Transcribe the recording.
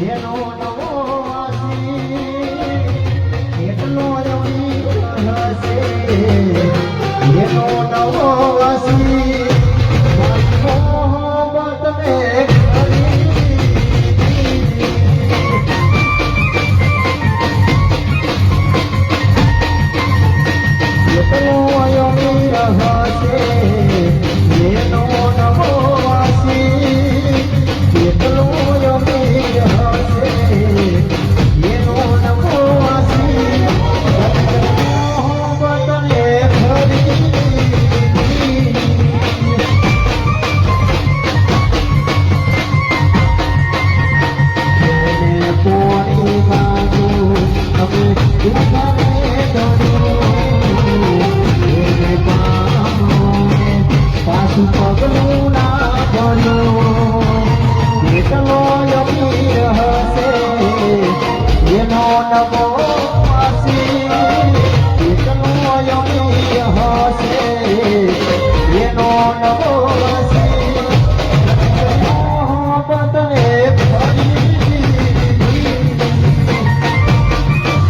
એનો નવો વાસી એટલો હશે એનો નવો વાસી મોહબ્બતને એટલો અમીર હશે એનો નવો વાસી એટલો અમીર હશે એનો નવો વાસી મોહબ્બતને પોણી માગું અમે પાછું પગલું ના ભર્યું એટલો અમીર હશે એનો નવો